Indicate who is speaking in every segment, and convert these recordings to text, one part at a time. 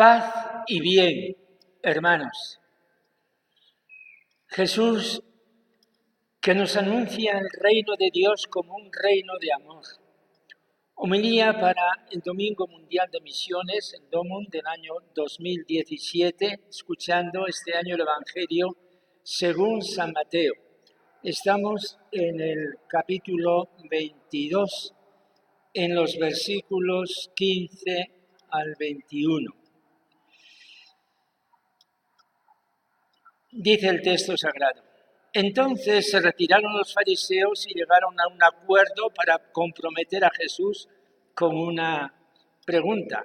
Speaker 1: Paz y bien, hermanos. Jesús, que nos anuncia el reino de Dios como un reino de amor. Homilía para el Domingo Mundial de Misiones, el DOMUN del año 2017, escuchando este año el Evangelio según San Mateo. Estamos en el capítulo 22, en los versículos 15 al 21. Dice el texto sagrado: Entonces se retiraron los fariseos y llegaron a un acuerdo para comprometer a Jesús con una pregunta.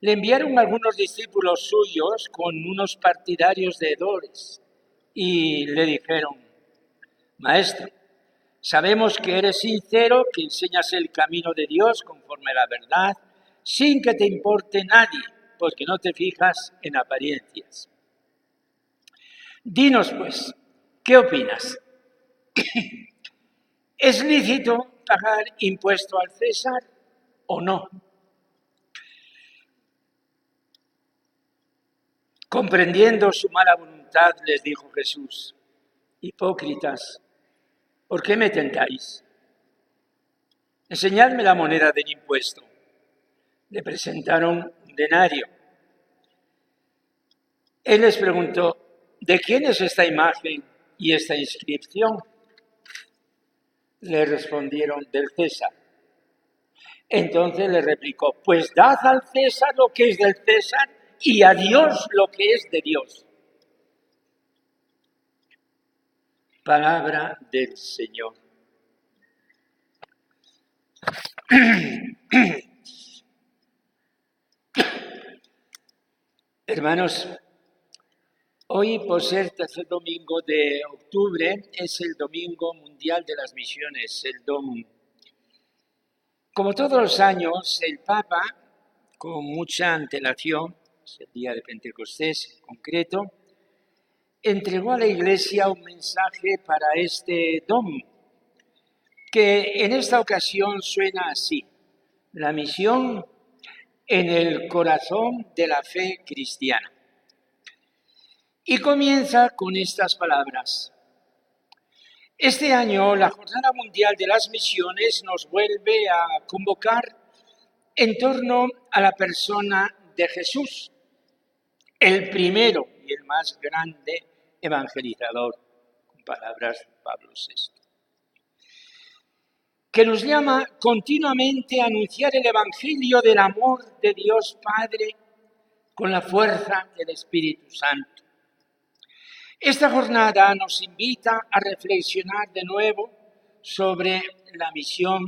Speaker 1: Le enviaron algunos discípulos suyos con unos partidarios de Herodes y le dijeron: Maestro, sabemos que eres sincero, que enseñas el camino de Dios conforme a la verdad, sin que te importe nadie, porque no te fijas en apariencias. Dinos, pues, ¿qué opinas? ¿Es lícito pagar impuesto al César o no? Comprendiendo su mala voluntad, les dijo Jesús: Hipócritas, ¿por qué me tentáis? Enseñadme la moneda del impuesto. Le presentaron un denario. Él les preguntó: ¿de quién es esta imagen y esta inscripción? Le respondieron: del César. Entonces le replicó: pues dad al César lo que es del César y a Dios lo que es de Dios. Palabra del Señor. Hermanos, hoy, por ser tercer domingo de octubre, es el Domingo Mundial de las Misiones, el DOMUN. Como todos los años, el Papa, con mucha antelación, es el día de Pentecostés en concreto, entregó a la Iglesia un mensaje para este DOMUN, que en esta ocasión suena así: la misión en el corazón de la fe cristiana. Y comienza con estas palabras: Este año la Jornada Mundial de las Misiones nos vuelve a convocar en torno a la persona de Jesús, el primero y el más grande evangelizador, con palabras de Pablo VI, que nos llama continuamente a anunciar el Evangelio del amor de Dios Padre con la fuerza del Espíritu Santo. Esta jornada nos invita a reflexionar de nuevo sobre la misión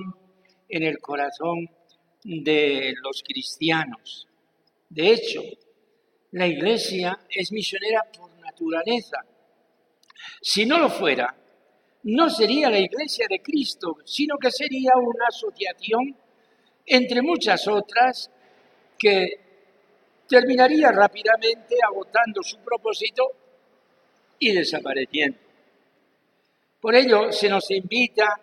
Speaker 1: en el corazón de los cristianos. De hecho, la Iglesia es misionera por naturaleza. Si no lo fuera, no sería la Iglesia de Cristo, sino que sería una asociación entre muchas otras que terminaría rápidamente agotando su propósito y desapareciendo. Por ello, se nos invita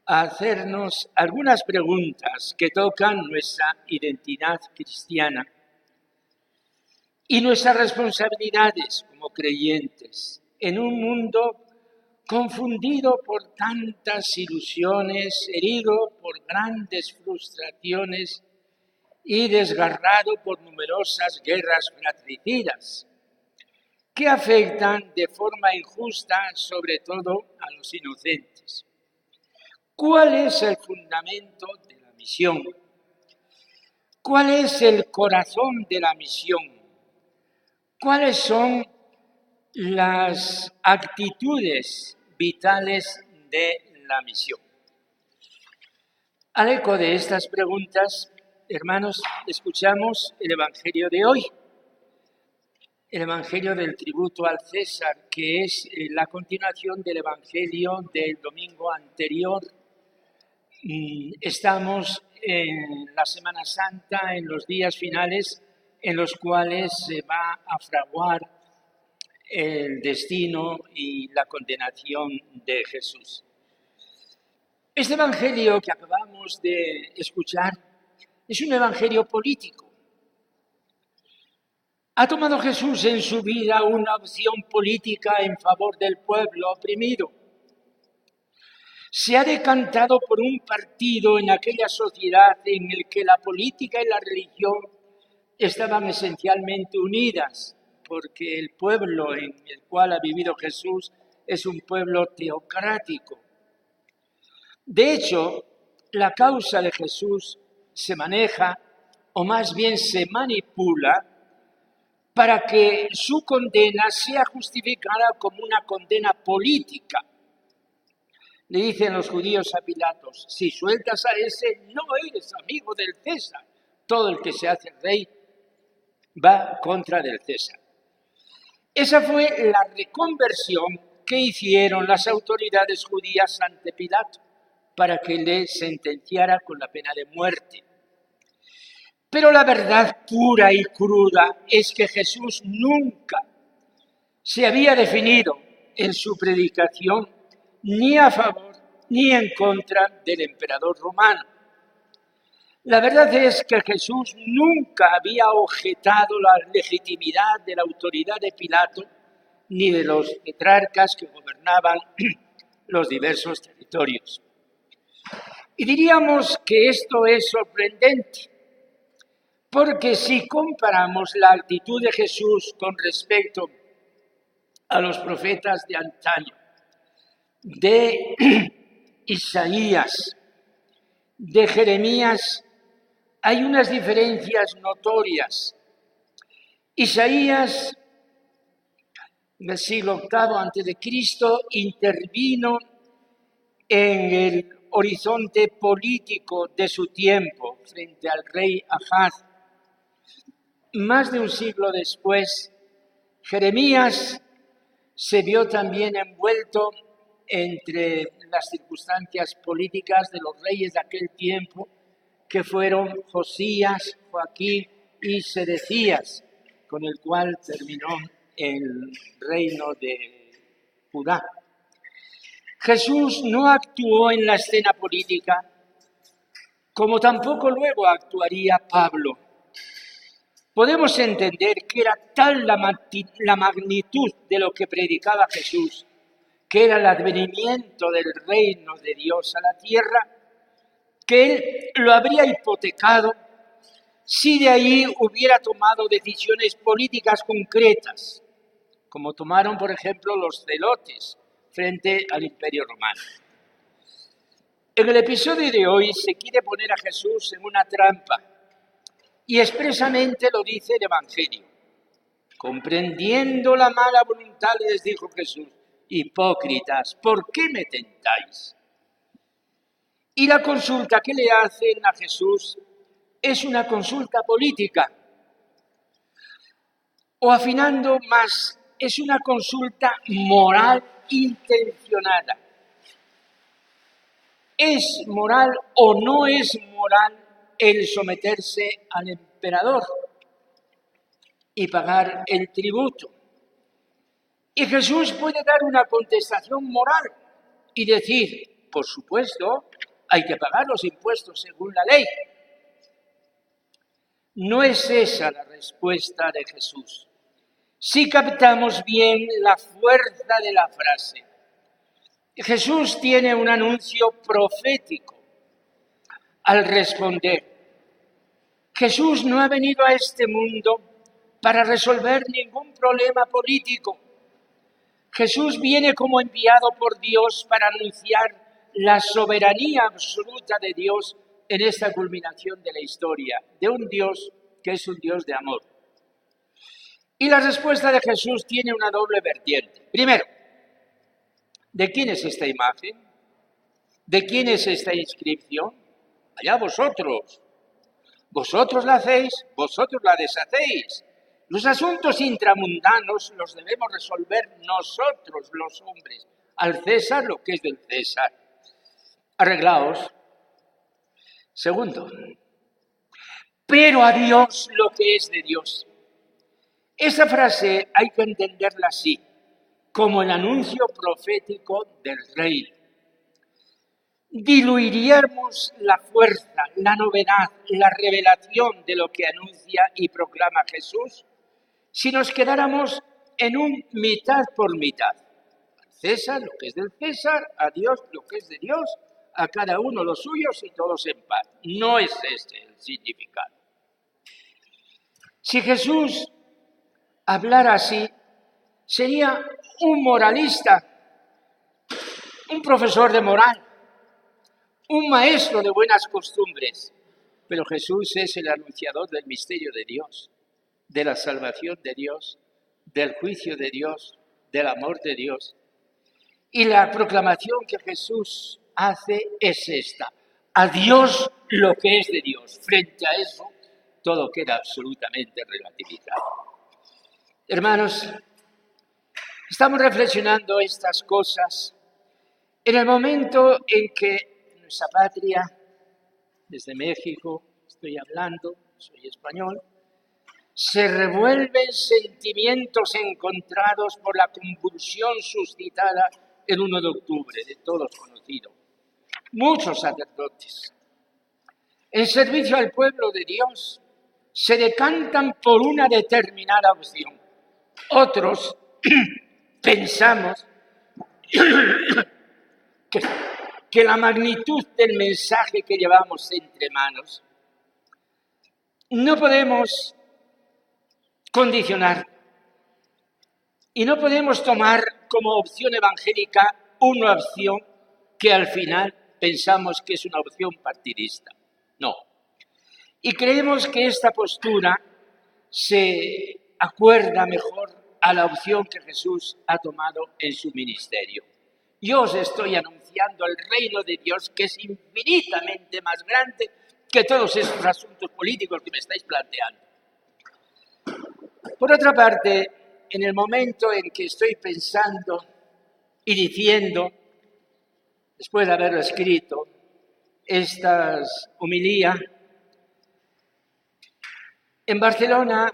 Speaker 1: a hacernos algunas preguntas que tocan nuestra identidad cristiana y nuestras responsabilidades como creyentes en un mundo confundido por tantas ilusiones, herido por grandes frustraciones y desgarrado por numerosas guerras fratricidas que afectan de forma injusta sobre todo a los inocentes. ¿Cuál es el fundamento de la misión? ¿Cuál es el corazón de la misión? ¿Cuáles son las actitudes vitales de la misión? Al eco de estas preguntas, hermanos, escuchamos el Evangelio de hoy, el Evangelio del tributo al César, que es la continuación del Evangelio del domingo anterior. Estamos en la Semana Santa, en los días finales en los cuales se va a fraguar el destino y la condenación de Jesús. Este Evangelio que acabamos de escuchar es un Evangelio político. ¿Ha tomado Jesús en su vida una opción política en favor del pueblo oprimido? ¿Se ha decantado por un partido en aquella sociedad en el que la política y la religión estaban esencialmente unidas? Porque el pueblo en el cual ha vivido Jesús es un pueblo teocrático. De hecho, la causa de Jesús se maneja, o más bien se manipula, para que su condena sea justificada como una condena política. Le dicen los judíos a Pilatos: si sueltas a ese, no eres amigo del César. Todo el que se hace rey va contra del César. Esa fue la reconversión que hicieron las autoridades judías ante Pilato para que le sentenciara con la pena de muerte. Pero la verdad pura y cruda es que Jesús nunca se había definido en su predicación ni a favor ni en contra del emperador romano. La verdad es que Jesús nunca había objetado la legitimidad de la autoridad de Pilato ni de los tetrarcas que gobernaban los diversos territorios. Y diríamos que esto es sorprendente, porque si comparamos la actitud de Jesús con respecto a los profetas de antaño, de Isaías, de Jeremías, hay unas diferencias notorias. Isaías, del siglo VIII a.C., intervino en el horizonte político de su tiempo frente al rey Ahaz. Más de un siglo después, Jeremías se vio también envuelto entre las circunstancias políticas de los reyes de aquel tiempo, que fueron Josías, Joaquín y Sedecías, con el cual terminó el reino de Judá. Jesús no actuó en la escena política, como tampoco luego actuaría Pablo. Podemos entender que era tal la magnitud de lo que predicaba Jesús, que era el advenimiento del reino de Dios a la tierra, que él lo habría hipotecado si de ahí hubiera tomado decisiones políticas concretas, como tomaron, por ejemplo, los celotes frente al Imperio Romano. En el episodio de hoy se quiere poner a Jesús en una trampa, y expresamente lo dice el Evangelio. Comprendiendo la mala voluntad, les dijo Jesús: hipócritas, ¿por qué me tentáis? Y la consulta que le hacen a Jesús es una consulta política. O afinando más, es una consulta moral intencionada. ¿Es moral o no es moral el someterse al emperador y pagar el tributo? Y Jesús puede dar una contestación moral y decir: por supuesto, hay que pagar los impuestos según la ley. No es esa la respuesta de Jesús. Si captamos bien la fuerza de la frase, Jesús tiene un anuncio profético al responder. Jesús no ha venido a este mundo para resolver ningún problema político. Jesús viene como enviado por Dios para anunciar la soberanía absoluta de Dios en esta culminación de la historia, de un Dios que es un Dios de amor. Y la respuesta de Jesús tiene una doble vertiente. Primero, ¿de quién es esta imagen? ¿De quién es esta inscripción? Allá vosotros. Vosotros la hacéis, vosotros la deshacéis. Los asuntos intramundanos los debemos resolver nosotros, los hombres. Al César lo que es del César. Arreglaos. Segundo, pero a Dios lo que es de Dios. Esa frase hay que entenderla así, como el anuncio profético del rey. Diluiríamos la fuerza, la novedad, la revelación de lo que anuncia y proclama Jesús si nos quedáramos en un mitad por mitad. Al César lo que es del César, a Dios lo que es de Dios, a cada uno los suyos y todos en paz. No es ese el significado. Si Jesús hablara así, sería un moralista, un profesor de moral, un maestro de buenas costumbres. Pero Jesús es el anunciador del misterio de Dios, de la salvación de Dios, del juicio de Dios, del amor de Dios. Y la proclamación que Jesús hace es esta: a Dios lo que es de Dios. Frente a eso, todo queda absolutamente relativizado. Hermanos, estamos reflexionando estas cosas en el momento en que nuestra patria, desde México estoy hablando, soy español, se revuelven sentimientos encontrados por la convulsión suscitada el 1 de octubre, de todos conocido. Muchos sacerdotes, en servicio al pueblo de Dios, se decantan por una determinada opción. Otros pensamos que la magnitud del mensaje que llevamos entre manos no podemos condicionar y no podemos tomar como opción evangélica una opción que al final pensamos que es una opción partidista. No. Y creemos que esta postura se acuerda mejor a la opción que Jesús ha tomado en su ministerio. Yo os estoy anunciando el reino de Dios, que es infinitamente más grande que todos esos asuntos políticos que me estáis planteando. Por otra parte, en el momento en que estoy pensando y diciendo, después de haberlo escrito, estas homilías, en Barcelona,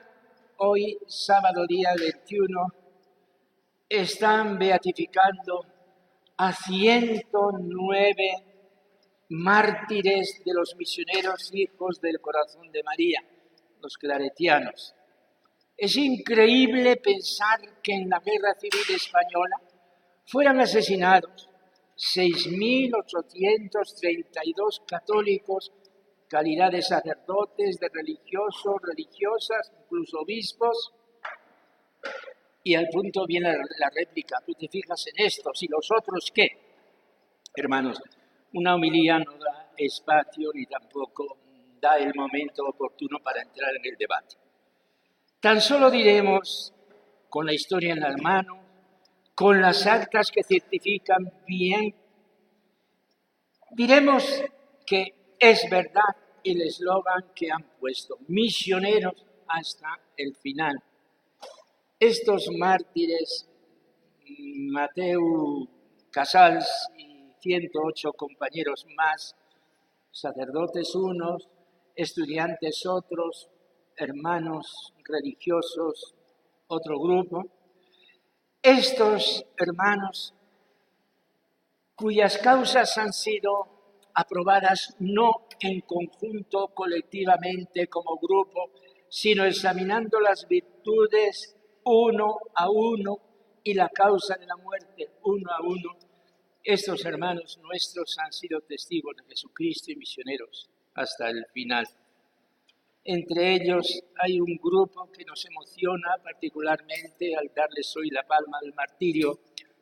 Speaker 1: hoy, sábado día 21, están beatificando a 109 mártires de los misioneros hijos del corazón de María, los claretianos. Es increíble pensar que en la Guerra Civil Española fueran asesinados 6.832 católicos, calidad de sacerdotes, de religiosos, religiosas, incluso obispos. Y al punto viene la réplica. Tú te fijas en estos y los otros, ¿qué? Hermanos, una homilía no da espacio ni tampoco da el momento oportuno para entrar en el debate. Tan solo diremos, con la historia en la mano, con las actas que certifican bien, diremos que es verdad el eslogan que han puesto: misioneros hasta el final. Estos mártires, Mateu Casals y 108 compañeros más, sacerdotes unos, estudiantes otros, hermanos religiosos otro grupo, estos hermanos cuyas causas han sido aprobadas no en conjunto, colectivamente, como grupo, sino examinando las virtudes uno a uno y la causa de la muerte uno a uno. Estos hermanos nuestros han sido testigos de Jesucristo y misioneros hasta el final. Entre ellos hay un grupo que nos emociona particularmente al darles hoy la palma del martirio,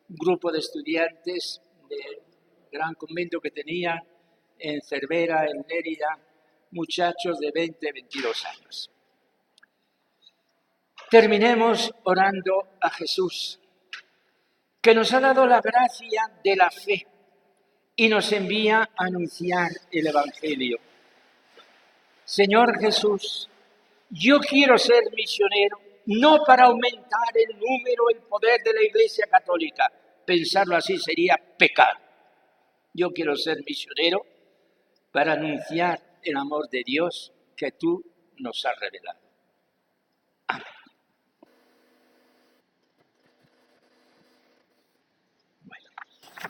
Speaker 1: un grupo de estudiantes del gran convento que tenían en Cervera, en Lérida, muchachos de 20, 22 años. Terminemos orando a Jesús, que nos ha dado la gracia de la fe y nos envía a anunciar el Evangelio. Señor Jesús, yo quiero ser misionero, no para aumentar el número, el poder de la Iglesia Católica. Pensarlo así sería pecado. Yo quiero ser misionero para anunciar el amor de Dios que tú nos has revelado.